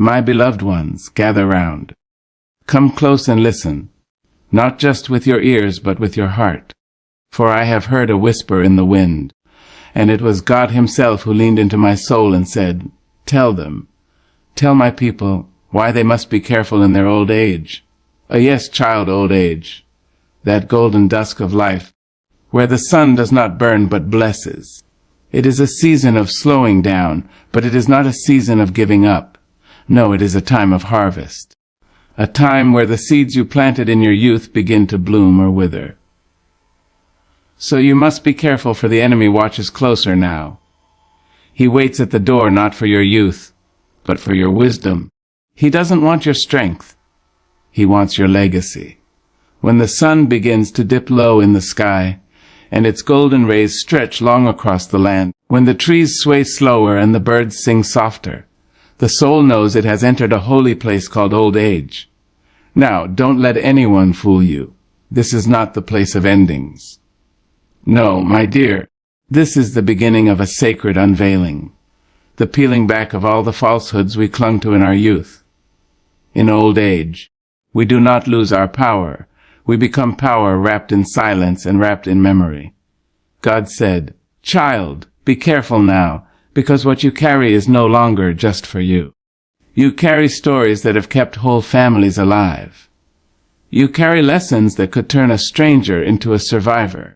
My beloved ones, gather round. Come close and listen, not just with your ears but with your heart. For I have heard a whisper in the wind, and it was God himself who leaned into my soul and said, tell them, tell my people why they must be careful in their old age. Yes, child, old age, that golden dusk of life, where the sun does not burn but blesses. It is a season of slowing down, but it is not a season of giving up. No, it is a time of harvest, a time where the seeds you planted in your youth begin to bloom or wither. So you must be careful, for the enemy watches closer now. He waits at the door not for your youth, but for your wisdom. He doesn't want your strength. He wants your legacy. When the sun begins to dip low in the sky, and its golden rays stretch long across the land, when the trees sway slower and the birds sing softer, the soul knows it has entered a holy place called old age. Now, don't let anyone fool you. This is not the place of endings. No, my dear, this is the beginning of a sacred unveiling, the peeling back of all the falsehoods we clung to in our youth. In old age, we do not lose our power. We become power wrapped in silence and wrapped in memory. God said, child, be careful now, because what you carry is no longer just for you. You carry stories that have kept whole families alive. You carry lessons that could turn a stranger into a survivor.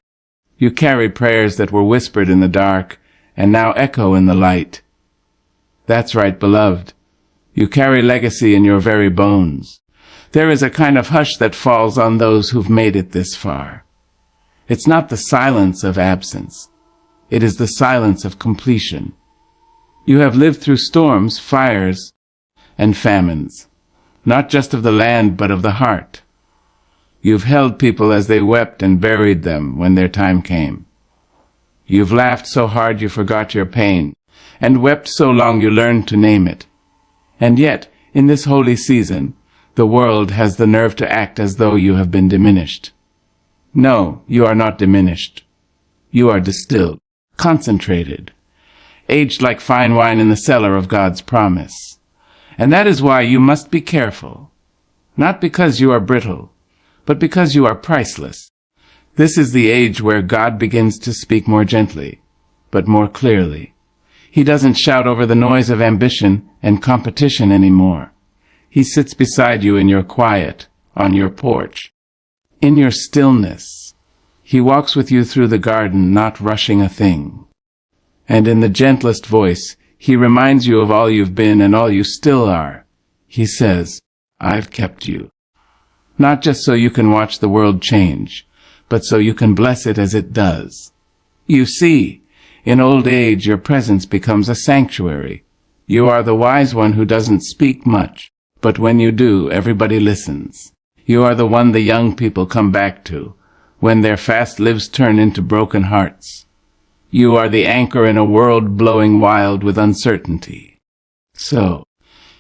You carry prayers that were whispered in the dark and now echo in the light. That's right, beloved. You carry legacy in your very bones. There is a kind of hush that falls on those who've made it this far. It's not the silence of absence. It is the silence of completion. You have lived through storms, fires, and famines, not just of the land but of the heart. You've held people as they wept and buried them when their time came. You've laughed so hard you forgot your pain, and wept so long you learned to name it. And yet, in this holy season, the world has the nerve to act as though you have been diminished. No, you are not diminished. You are distilled, concentrated, aged like fine wine in the cellar of God's promise. And that is why you must be careful, not because you are brittle, but because you are priceless. This is the age where God begins to speak more gently, but more clearly. He doesn't shout over the noise of ambition and competition anymore. He sits beside you in your quiet, on your porch, in your stillness. He walks with you through the garden, not rushing a thing. And in the gentlest voice, he reminds you of all you've been and all you still are. He says, I've kept you. Not just so you can watch the world change, but so you can bless it as it does. You see, in old age your presence becomes a sanctuary. You are the wise one who doesn't speak much, but when you do, everybody listens. You are the one the young people come back to, when their fast lives turn into broken hearts. You are the anchor in a world blowing wild with uncertainty. So,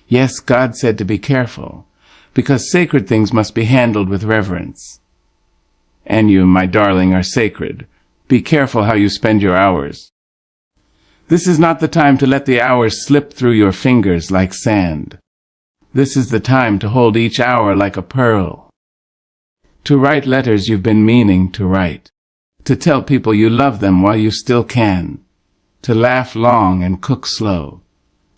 yes, God said to be careful, because sacred things must be handled with reverence. And you, my darling, are sacred. Be careful how you spend your hours. This is not the time to let the hours slip through your fingers like sand. This is the time to hold each hour like a pearl. To write letters you've been meaning to write. To tell people you love them while you still can. To laugh long and cook slow.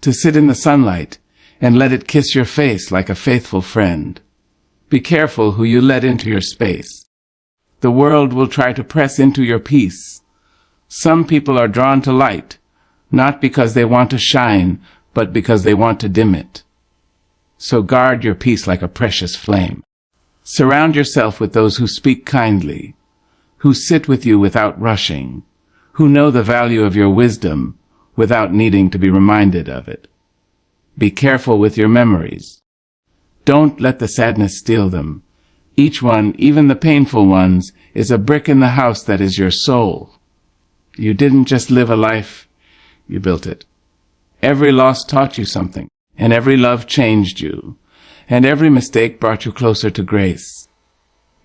To sit in the sunlight and let it kiss your face like a faithful friend. Be careful who you let into your space. The world will try to press into your peace. Some people are drawn to light, not because they want to shine, but because they want to dim it. So guard your peace like a precious flame. Surround yourself with those who speak kindly, who sit with you without rushing, who know the value of your wisdom without needing to be reminded of it. Be careful with your memories. Don't let the sadness steal them. Each one, even the painful ones, is a brick in the house that is your soul. You didn't just live a life, you built it. Every loss taught you something, and every love changed you, and every mistake brought you closer to grace.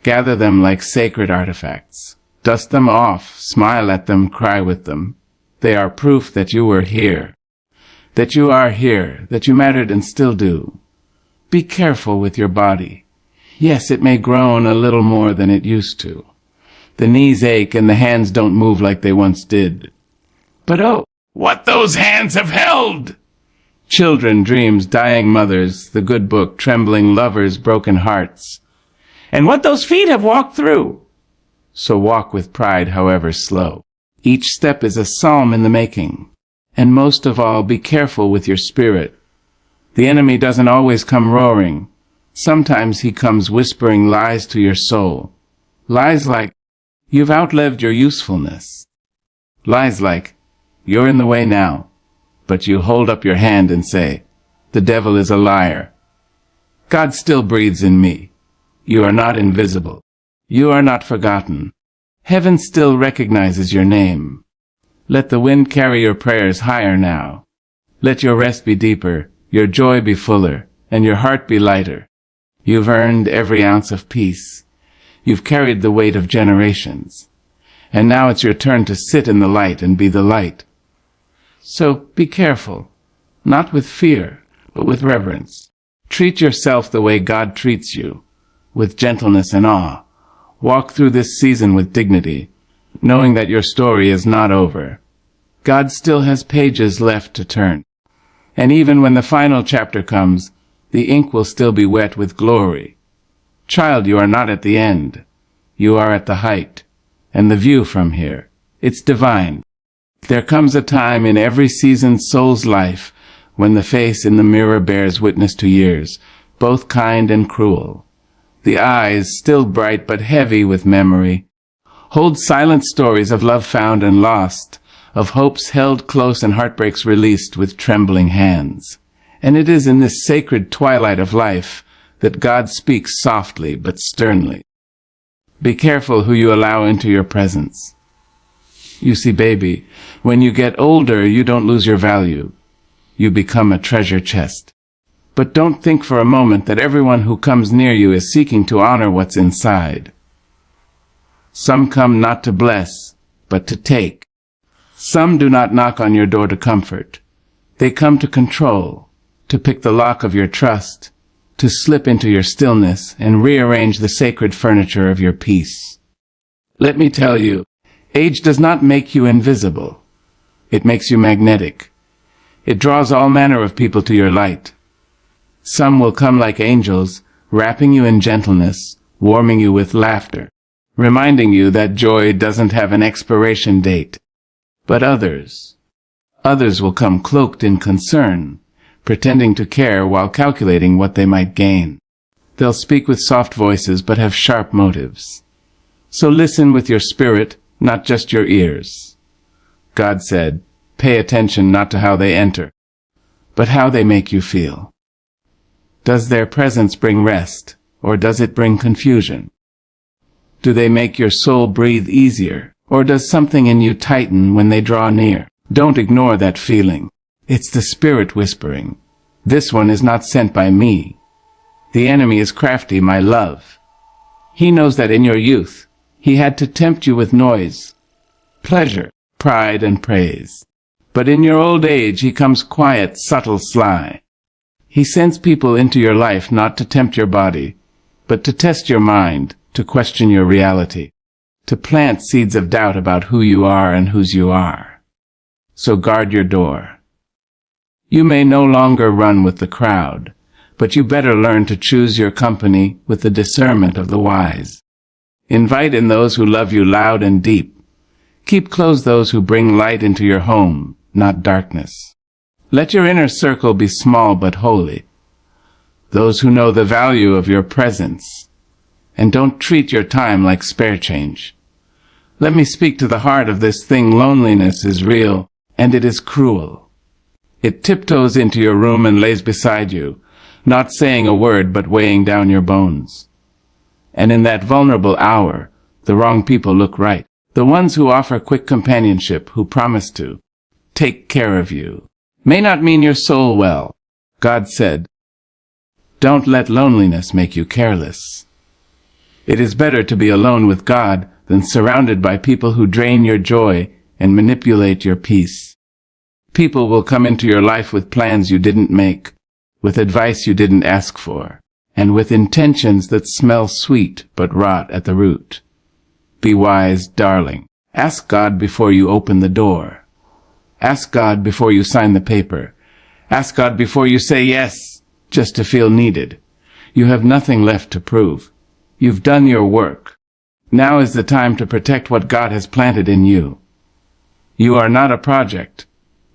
Gather them like sacred artifacts. Dust them off, smile at them, cry with them. They are proof that you were here. that you are here, that you mattered and still do. Be careful with your body. Yes, it may groan a little more than it used to. The knees ache and the hands don't move like they once did. But oh, what those hands have held! Children, dreams, dying mothers, the good book, trembling lovers, broken hearts. And what those feet have walked through. So walk with pride, however slow. Each step is a psalm in the making. And most of all, be careful with your spirit. The enemy doesn't always come roaring. Sometimes he comes whispering lies to your soul. Lies like, you've outlived your usefulness. Lies like, you're in the way now. But you hold up your hand and say, the devil is a liar. God still breathes in me. You are not invisible. You are not forgotten. Heaven still recognizes your name. Let the wind carry your prayers higher now. Let your rest be deeper, your joy be fuller, and your heart be lighter. You've earned every ounce of peace. You've carried the weight of generations. And now it's your turn to sit in the light and be the light. So be careful, not with fear, but with reverence. Treat yourself the way God treats you, with gentleness and awe. Walk through this season with dignity, knowing that your story is not over. God still has pages left to turn. And even when the final chapter comes, the ink will still be wet with glory. Child, you are not at the end. You are at the height. And the view from here, it's divine. There comes a time in every seasoned soul's life when the face in the mirror bears witness to years, both kind and cruel. The eyes, still bright but heavy with memory, hold silent stories of love found and lost, of hopes held close and heartbreaks released with trembling hands. And it is in this sacred twilight of life that God speaks softly but sternly. Be careful who you allow into your presence. You see, baby, when you get older, you don't lose your value. You become a treasure chest. But don't think for a moment that everyone who comes near you is seeking to honor what's inside. Some come not to bless, but to take. Some do not knock on your door to comfort. They come to control, to pick the lock of your trust, to slip into your stillness and rearrange the sacred furniture of your peace. Let me tell you, age does not make you invisible. It makes you magnetic. It draws all manner of people to your light. Some will come like angels, wrapping you in gentleness, warming you with laughter, reminding you that joy doesn't have an expiration date. But others will come cloaked in concern, pretending to care while calculating what they might gain. They'll speak with soft voices but have sharp motives. So listen with your spirit, not just your ears. God said, pay attention not to how they enter, but how they make you feel. Does their presence bring rest, or does it bring confusion? Do they make your soul breathe easier, or does something in you tighten when they draw near? Don't ignore that feeling. It's the Spirit whispering. This one is not sent by me. The enemy is crafty, my love. He knows that in your youth, he had to tempt you with noise, pleasure, pride, and praise. But in your old age, he comes quiet, subtle, sly. He sends people into your life not to tempt your body, but to test your mind, to question your reality, to plant seeds of doubt about who you are and whose you are. So guard your door. You may no longer run with the crowd, but you better learn to choose your company with the discernment of the wise. Invite in those who love you loud and deep. Keep close those who bring light into your home, not darkness. Let your inner circle be small but holy. Those who know the value of your presence. And don't treat your time like spare change. Let me speak to the heart of this thing. Loneliness is real, and it is cruel. It tiptoes into your room and lays beside you, not saying a word but weighing down your bones. And in that vulnerable hour, the wrong people look right. The ones who offer quick companionship, who promise to take care of you, may not mean your soul well. God said, don't let loneliness make you careless. It is better to be alone with God than surrounded by people who drain your joy and manipulate your peace. People will come into your life with plans you didn't make, with advice you didn't ask for, and with intentions that smell sweet but rot at the root. Be wise, darling. Ask God before you open the door. Ask God before you sign the paper. Ask God before you say yes, just to feel needed. You have nothing left to prove. You've done your work. Now is the time to protect what God has planted in you. You are not a project.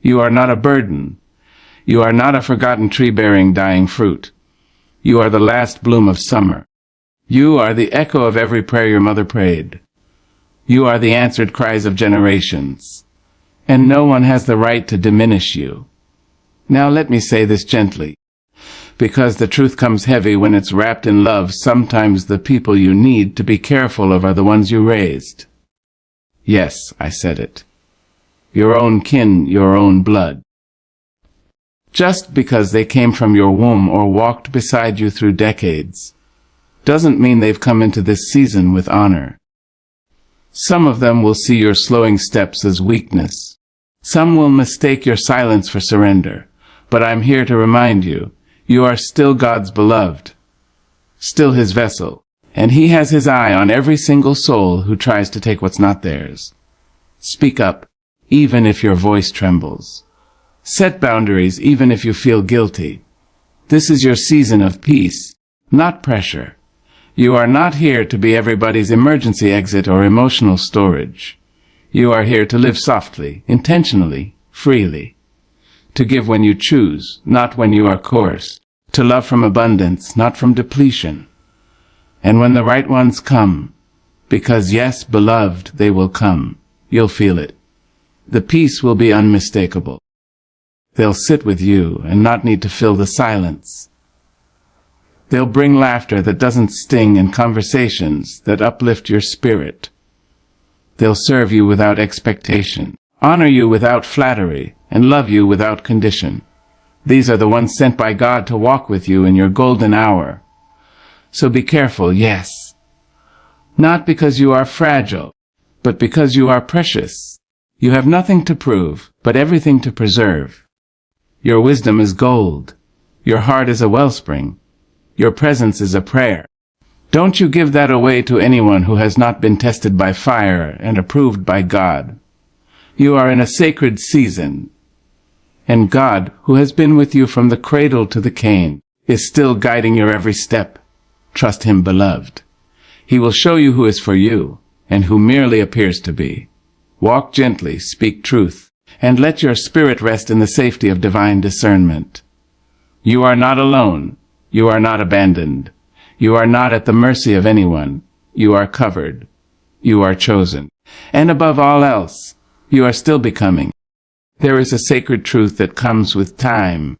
You are not a burden. You are not a forgotten tree bearing dying fruit. You are the last bloom of summer. You are the echo of every prayer your mother prayed. You are the answered cries of generations. And no one has the right to diminish you. Now let me say this gently. Because the truth comes heavy when it's wrapped in love, sometimes the people you need to be careful of are the ones you raised. Yes, I said it. Your own kin, your own blood. Just because they came from your womb or walked beside you through decades, doesn't mean they've come into this season with honor. Some of them will see your slowing steps as weakness. Some will mistake your silence for surrender. But I'm here to remind you, you are still God's beloved, still His vessel, and He has His eye on every single soul who tries to take what's not theirs. Speak up, even if your voice trembles. Set boundaries, even if you feel guilty. This is your season of peace, not pressure. You are not here to be everybody's emergency exit or emotional storage. You are here to live softly, intentionally, freely. To give when you choose, not when you are coerced. To love from abundance, not from depletion. And when the right ones come, because yes, beloved, they will come, you'll feel it. The peace will be unmistakable. They'll sit with you and not need to fill the silence. They'll bring laughter that doesn't sting and conversations that uplift your spirit. They'll serve you without expectation, honor you without flattery, and love you without condition. These are the ones sent by God to walk with you in your golden hour. So be careful, yes. Not because you are fragile, but because you are precious. You have nothing to prove, but everything to preserve. Your wisdom is gold. Your heart is a wellspring. Your presence is a prayer. Don't you give that away to anyone who has not been tested by fire and approved by God. You are in a sacred season, and God, who has been with you from the cradle to the cane, is still guiding your every step. Trust Him, beloved. He will show you who is for you, and who merely appears to be. Walk gently, speak truth, and let your spirit rest in the safety of divine discernment. You are not alone. You are not abandoned. You are not at the mercy of anyone. You are covered. You are chosen. And above all else, you are still becoming. There is a sacred truth that comes with time,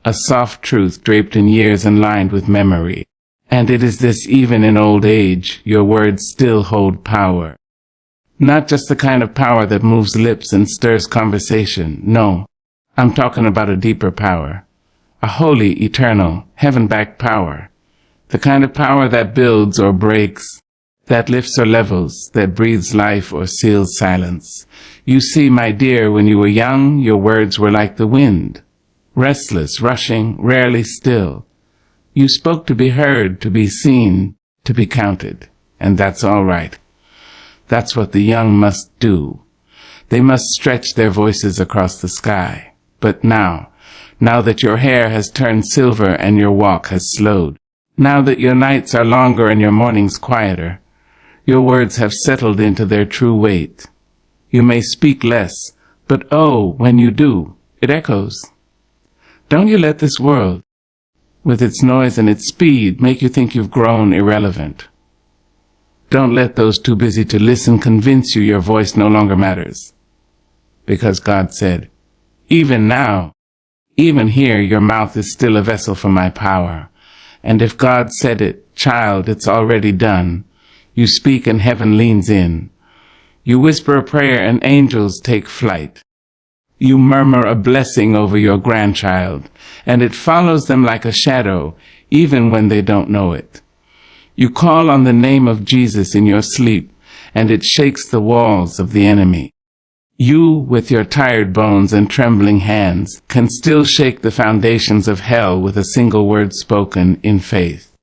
a soft truth draped in years and lined with memory. And it is this: even in old age, your words still hold power. Not just the kind of power that moves lips and stirs conversation. No, I'm talking about a deeper power. A holy, eternal, heaven-backed power. The kind of power that builds or breaks, that lifts or levels, that breathes life or seals silence. You see, my dear, when you were young, your words were like the wind, restless, rushing, rarely still. You spoke to be heard, to be seen, to be counted. And that's all right. That's what the young must do. They must stretch their voices across the sky. But now that your hair has turned silver and your walk has slowed, now that your nights are longer and your mornings quieter, your words have settled into their true weight. You may speak less, but oh, when you do, it echoes. Don't you let this world, with its noise and its speed, make you think you've grown irrelevant. Don't let those too busy to listen convince you your voice no longer matters. Because God said, even now, even here, your mouth is still a vessel for my power. And if God said it, child, it's already done. You speak and heaven leans in. You whisper a prayer and angels take flight. You murmur a blessing over your grandchild, and it follows them like a shadow, even when they don't know it. You call on the name of Jesus in your sleep, and it shakes the walls of the enemy. You, with your tired bones and trembling hands, can still shake the foundations of hell with a single word spoken in faith.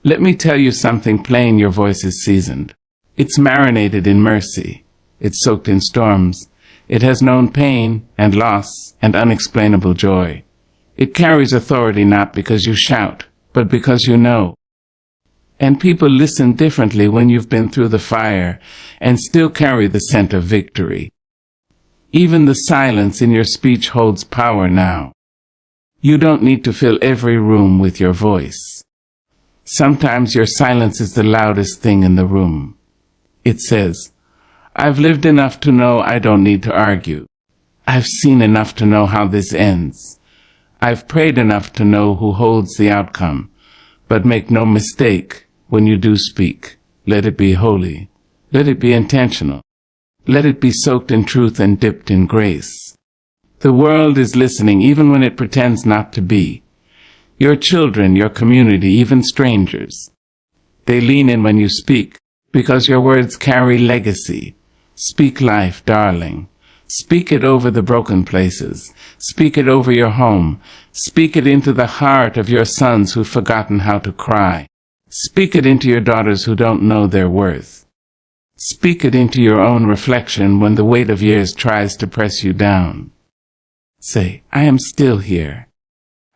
Let me tell you something plain: your voice is seasoned. It's marinated in mercy. It's soaked in storms. It has known pain and loss and unexplainable joy. It carries authority not because you shout, but because you know. And people listen differently when you've been through the fire and still carry the scent of victory. Even the silence in your speech holds power now. You don't need to fill every room with your voice. Sometimes your silence is the loudest thing in the room. It says, "I've lived enough to know I don't need to argue. I've seen enough to know how this ends. I've prayed enough to know who holds the outcome. But make no mistake, when you do speak, let it be holy. Let it be intentional. Let it be soaked in truth and dipped in grace." The world is listening even when it pretends not to be. Your children, your community, even strangers. They lean in when you speak, because your words carry legacy. Speak life, darling. Speak it over the broken places. Speak it over your home. Speak it into the heart of your sons who've forgotten how to cry. Speak it into your daughters who don't know their worth. Speak it into your own reflection when the weight of years tries to press you down. Say, "I am still here.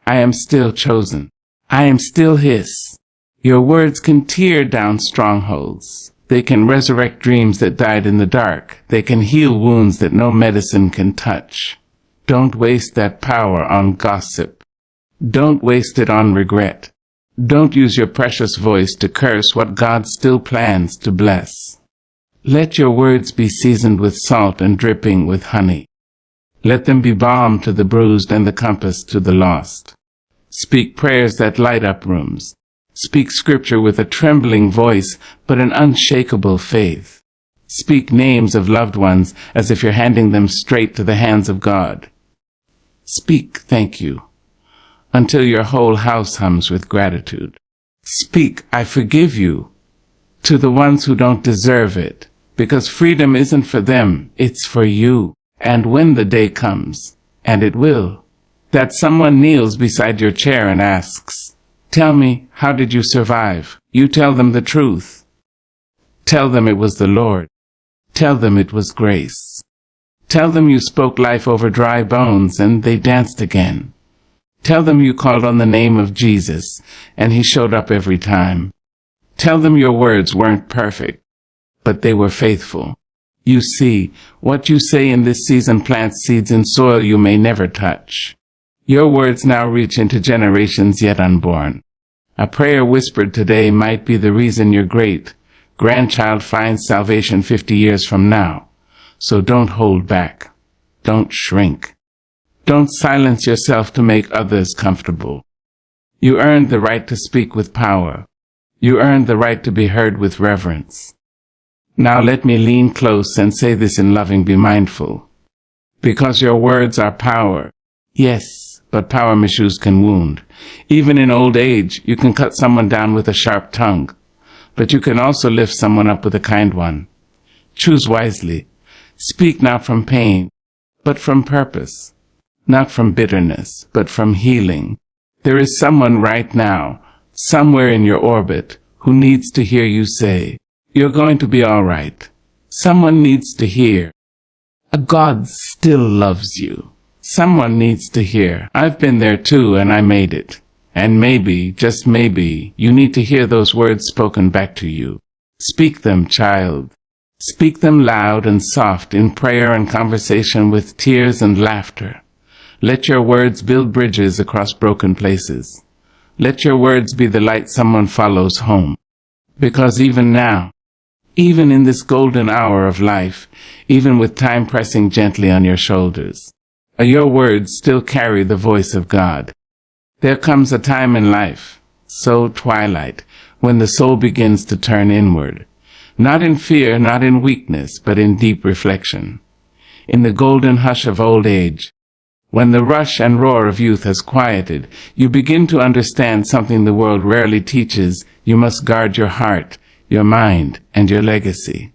I am still chosen. I am still His." Your words can tear down strongholds. They can resurrect dreams that died in the dark. They can heal wounds that no medicine can touch. Don't waste that power on gossip. Don't waste it on regret. Don't use your precious voice to curse what God still plans to bless. Let your words be seasoned with salt and dripping with honey. Let them be balm to the bruised and the compass to the lost. Speak prayers that light up rooms. Speak scripture with a trembling voice, but an unshakable faith. Speak names of loved ones as if you're handing them straight to the hands of God. Speak thank you, until your whole house hums with gratitude. Speak I forgive you, to the ones who don't deserve it, because freedom isn't for them, it's for you. And when the day comes, and it will, that someone kneels beside your chair and asks, "Tell me, how did you survive?" you tell them the truth. Tell them it was the Lord. Tell them it was grace. Tell them you spoke life over dry bones and they danced again. Tell them you called on the name of Jesus and He showed up every time. Tell them your words weren't perfect, but they were faithful. You see, what you say in this season plants seeds in soil you may never touch. Your words now reach into generations yet unborn. A prayer whispered today might be the reason your great-grandchild finds salvation 50 years from now. So don't hold back. Don't shrink. Don't silence yourself to make others comfortable. You earned the right to speak with power. You earned the right to be heard with reverence. Now let me lean close and say this in loving be mindful. Because your words are power. Yes, but power misuse can wound. Even in old age, you can cut someone down with a sharp tongue. But you can also lift someone up with a kind one. Choose wisely. Speak not from pain, but from purpose. Not from bitterness, but from healing. There is someone right now, somewhere in your orbit, who needs to hear you say, "You're going to be all right." Someone needs to hear, "A God still loves you." Someone needs to hear, "I've been there too and I made it." And maybe, just maybe, you need to hear those words spoken back to you. Speak them, child. Speak them loud and soft in prayer and conversation with tears and laughter. Let your words build bridges across broken places. Let your words be the light someone follows home. Because even now, even in this golden hour of life, even with time pressing gently on your shoulders, your words still carry the voice of God. There comes a time in life, so twilight, when the soul begins to turn inward. Not in fear, not in weakness, but in deep reflection. In the golden hush of old age, when the rush and roar of youth has quieted, you begin to understand something the world rarely teaches. You must guard your heart, your mind, and your legacy.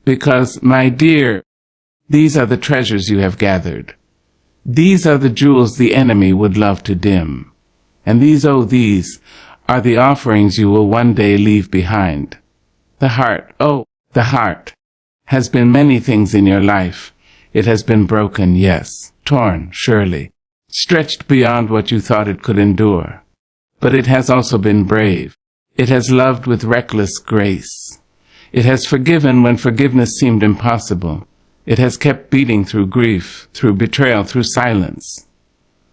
Because, my dear, These are the treasures you have gathered. These are the jewels the enemy would love to dim. And these are the offerings you will one day leave behind. The heart, the heart, has been many things in your life. It has been broken, yes, torn, surely, stretched beyond what you thought it could endure. But it has also been brave. It has loved with reckless grace. It has forgiven when forgiveness seemed impossible. It has kept beating through grief, through betrayal, through silence.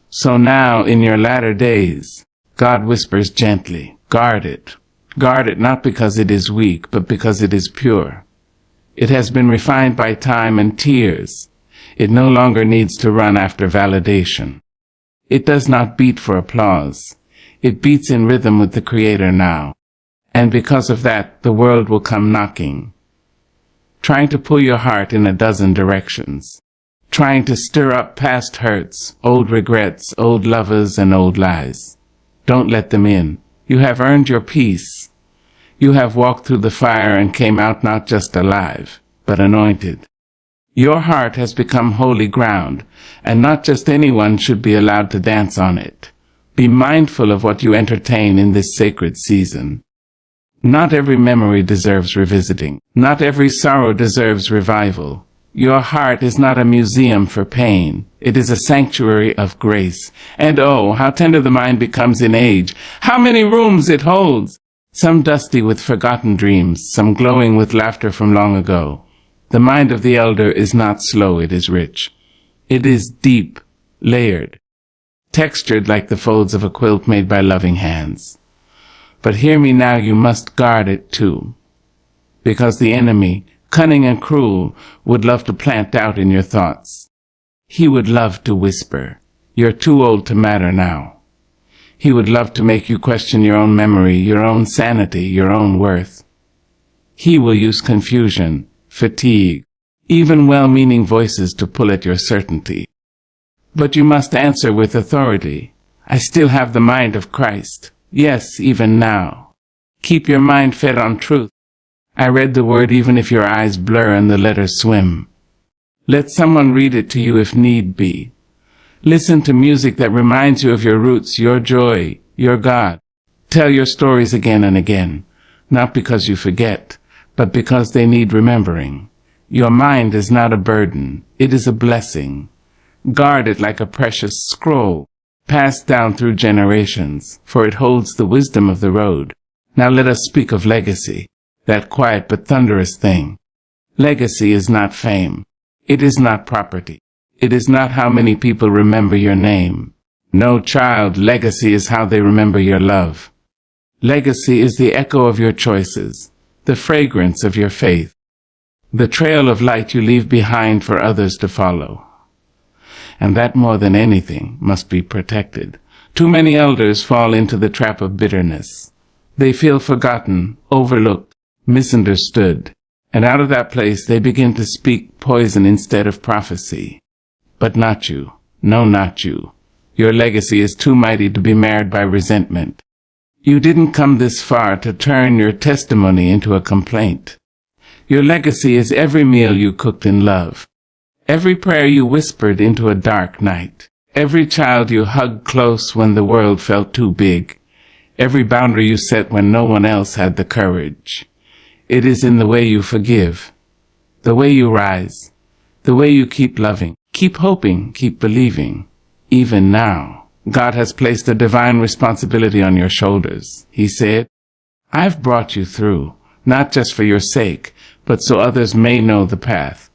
So now, in your latter days, God whispers gently, guard it. Guard it not because it is weak, but because it is pure. It has been refined by time and tears. It no longer needs to run after validation. It does not beat for applause. It beats in rhythm with the Creator now. And because of that, the world will come knocking, trying to pull your heart in a dozen directions, trying to stir up past hurts, old regrets, old lovers, and old lies. Don't let them in. You have earned your peace. You have walked through the fire and came out not just alive, but anointed. Your heart has become holy ground, and not just anyone should be allowed to dance on it. Be mindful of what you entertain in this sacred season. Not every memory deserves revisiting. Not every sorrow deserves revival. Your heart is not a museum for pain. It is a sanctuary of grace. And oh, how tender the mind becomes in age. How many rooms it holds! Some dusty with forgotten dreams, some glowing with laughter from long ago. The mind of the elder is not slow, it is rich. It is deep, layered, textured like the folds of a quilt made by loving hands. But hear me now, you must guard it too. Because the enemy, cunning and cruel, would love to plant doubt in your thoughts. He would love to whisper, "You're too old to matter now." He would love to make you question your own memory, your own sanity, your own worth. He will use confusion, fatigue, even well-meaning voices to pull at your certainty. But you must answer with authority. I still have the mind of Christ. Yes, even now. Keep your mind fed on truth. I read the word even if your eyes blur and the letters swim. Let someone read it to you if need be. Listen to music that reminds you of your roots, your joy, your God. Tell your stories again and again, not because you forget, but because they need remembering. Your mind is not a burden. It is a blessing. Guard it like a precious scroll, passed down through generations, for it holds the wisdom of the road. Now let us speak of legacy, that quiet but thunderous thing. Legacy is not fame. It is not property. It is not how many people remember your name. No, child, legacy is how they remember your love. Legacy is the echo of your choices, the fragrance of your faith, the trail of light you leave behind for others to follow. And that more than anything must be protected. Too many elders fall into the trap of bitterness. They feel forgotten, overlooked, misunderstood, and out of that place they begin to speak poison instead of prophecy. But not you. No, not you. Your legacy is too mighty to be marred by resentment. You didn't come this far to turn your testimony into a complaint. Your legacy is every meal you cooked in love, every prayer you whispered into a dark night, every child you hugged close when the world felt too big, every boundary you set when no one else had the courage. It is in the way you forgive, the way you rise, the way you keep loving, keep hoping, keep believing. Even now, God has placed a divine responsibility on your shoulders. He said, "I've brought you through, not just for your sake, but so others may know the path."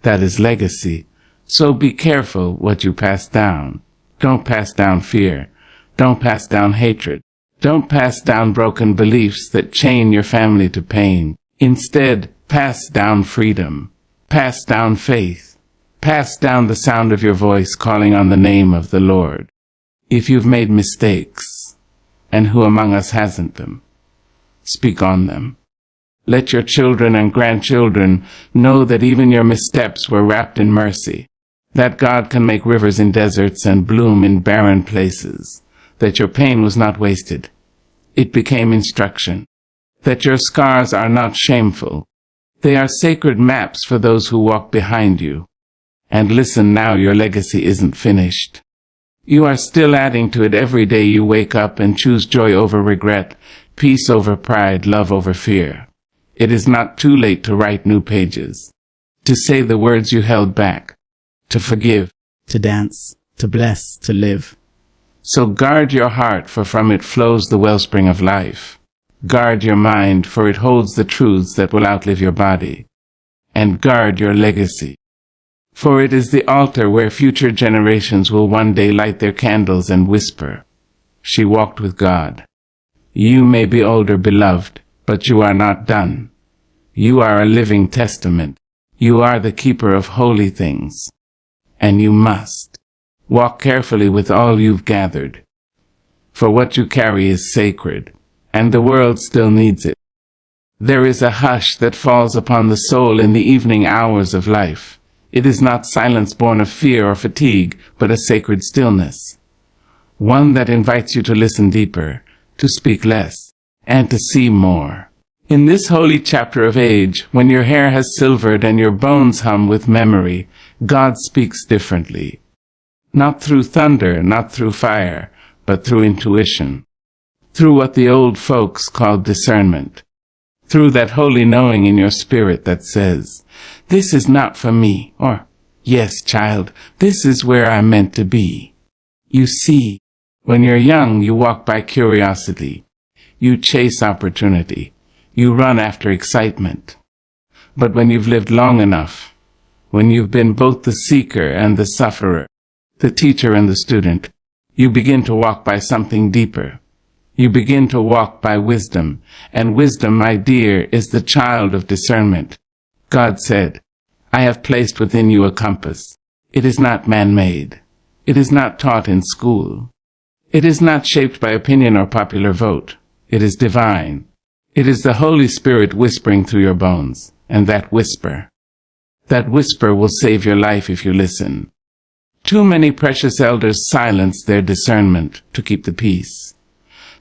That is legacy. So be careful what you pass down. Don't pass down fear. Don't pass down hatred. Don't pass down broken beliefs that chain your family to pain. Instead, pass down freedom. Pass down faith. Pass down the sound of your voice calling on the name of the Lord. If you've made mistakes, and who among us hasn't them, speak on them. Let your children and grandchildren know that even your missteps were wrapped in mercy, that God can make rivers in deserts and bloom in barren places, that your pain was not wasted. It became instruction, that your scars are not shameful. They are sacred maps for those who walk behind you. And listen now, your legacy isn't finished. You are still adding to it every day you wake up and choose joy over regret, peace over pride, love over fear. It is not too late to write new pages, to say the words you held back, to forgive, to dance, to bless, to live. So guard your heart, for from it flows the wellspring of life. Guard your mind, for it holds the truths that will outlive your body. And guard your legacy, for it is the altar where future generations will one day light their candles and whisper, "She walked with God." You may be older, beloved, but you are not done. You are a living testament. You are the keeper of holy things. And you must walk carefully with all you've gathered, for what you carry is sacred, and the world still needs it. There is a hush that falls upon the soul in the evening hours of life. It is not silence born of fear or fatigue, but a sacred stillness. One that invites you to listen deeper, to speak less, and to see more. In this holy chapter of age, when your hair has silvered and your bones hum with memory, God speaks differently. Not through thunder, not through fire, but through intuition. Through what the old folks called discernment. Through that holy knowing in your spirit that says, "This is not for me," or, "Yes, child, this is where I'm meant to be." You see, when you're young, you walk by curiosity. You chase opportunity. You run after excitement. But when you've lived long enough, when you've been both the seeker and the sufferer, the teacher and the student, you begin to walk by something deeper. You begin to walk by wisdom, and wisdom, my dear, is the child of discernment. God said, "I have placed within you a compass." It is not man-made. It is not taught in school. It is not shaped by opinion or popular vote. It is divine. It is the Holy Spirit whispering through your bones, and that whisper will save your life if you listen. Too many precious elders silence their discernment to keep the peace.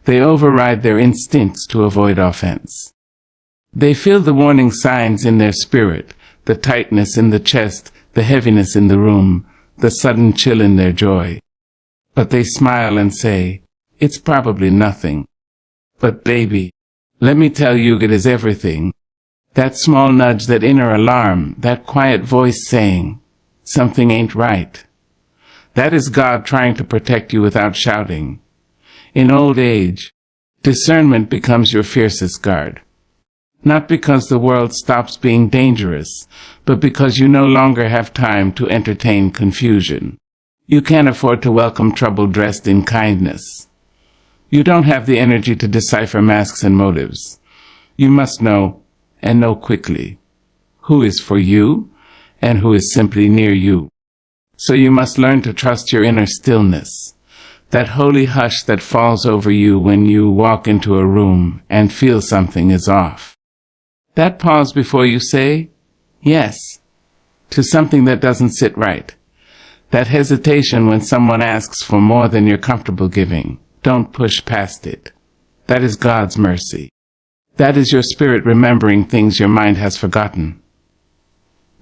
They override their instincts to avoid offense. They feel the warning signs in their spirit, the tightness in the chest, the heaviness in the room, the sudden chill in their joy. But they smile and say, "It's probably nothing." But baby, let me tell you, it is everything. That small nudge, that inner alarm, that quiet voice saying, "Something ain't right." That is God trying to protect you without shouting. In old age, discernment becomes your fiercest guard. Not because the world stops being dangerous, but because you no longer have time to entertain confusion. You can't afford to welcome trouble dressed in kindness. You don't have the energy to decipher masks and motives. You must know, and know quickly, who is for you and who is simply near you. So you must learn to trust your inner stillness. That holy hush that falls over you when you walk into a room and feel something is off. That pause before you say yes to something that doesn't sit right. That hesitation when someone asks for more than you're comfortable giving. Don't push past it. That is God's mercy. That is your spirit remembering things your mind has forgotten.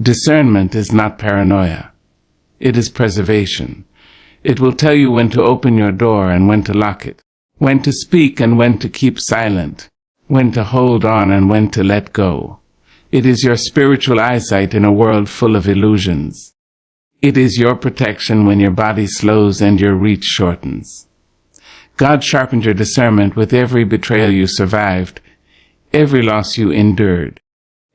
Discernment is not paranoia. It is preservation. It will tell you when to open your door and when to lock it, when to speak and when to keep silent, when to hold on and when to let go. It is your spiritual eyesight in a world full of illusions. It is your protection when your body slows and your reach shortens. God sharpened your discernment with every betrayal you survived, every loss you endured,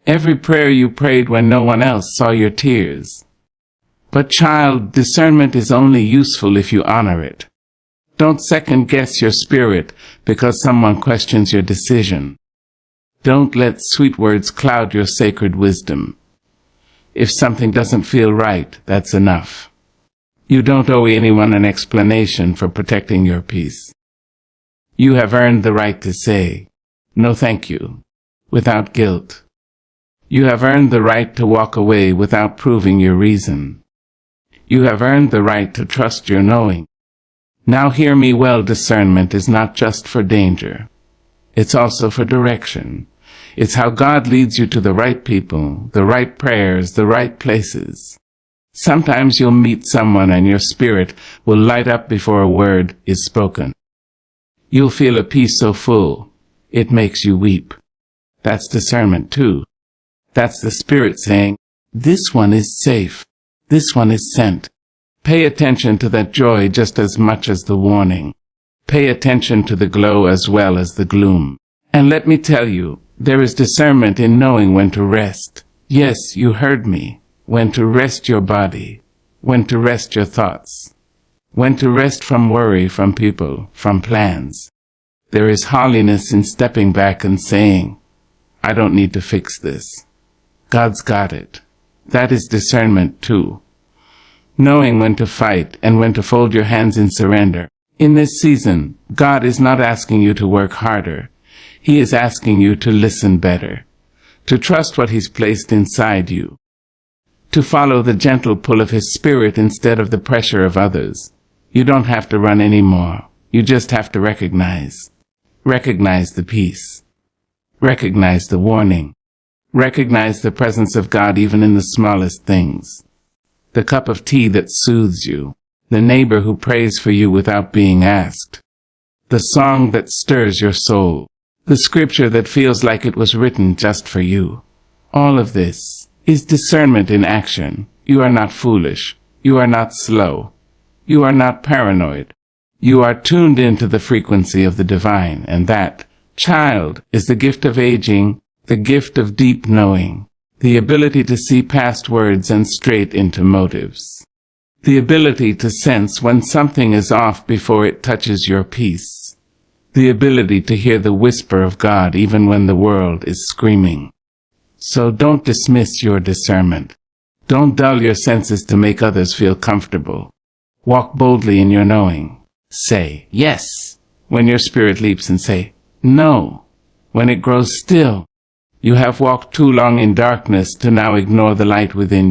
every prayer you prayed when no one else saw your tears. But child, discernment is only useful if you honor it. Don't second-guess your spirit because someone questions your decision. Don't let sweet words cloud your sacred wisdom. If something doesn't feel right, that's enough. You don't owe anyone an explanation for protecting your peace. You have earned the right to say, "No thank you," without guilt. You have earned the right to walk away without proving your reason. You have earned the right to trust your knowing. Now hear me well, discernment is not just for danger. It's also for direction. It's how God leads you to the right people, the right prayers, the right places. Sometimes you'll meet someone and your spirit will light up before a word is spoken. You'll feel a peace so full, it makes you weep. That's discernment too. That's the Spirit saying, this one is safe. This one is sent. Pay attention to that joy just as much as the warning. Pay attention to the glow as well as the gloom. And let me tell you, there is discernment in knowing when to rest. Yes, you heard me. When to rest your body. When to rest your thoughts. When to rest from worry, from people, from plans. There is holiness in stepping back and saying, I don't need to fix this. God's got it. That is discernment too. Knowing when to fight and when to fold your hands in surrender. In this season, God is not asking you to work harder. He is asking you to listen better, to trust what He's placed inside you, to follow the gentle pull of His Spirit instead of the pressure of others. You don't have to run anymore. You just have to recognize. Recognize the peace. Recognize the warning. Recognize the presence of God even in the smallest things. The cup of tea that soothes you. The neighbor who prays for you without being asked. The song that stirs your soul. The scripture that feels like it was written just for you. All of this is discernment in action. You are not foolish. You are not slow. You are not paranoid. You are tuned into the frequency of the divine, and that, child, is the gift of aging, the gift of deep knowing, the ability to see past words and straight into motives, the ability to sense when something is off before it touches your peace, the ability to hear the whisper of God even when the world is screaming. So don't dismiss your discernment. Don't dull your senses to make others feel comfortable. Walk boldly in your knowing. Say yes when your spirit leaps, and say no when it grows still. You have walked too long in darkness to now ignore the light within you.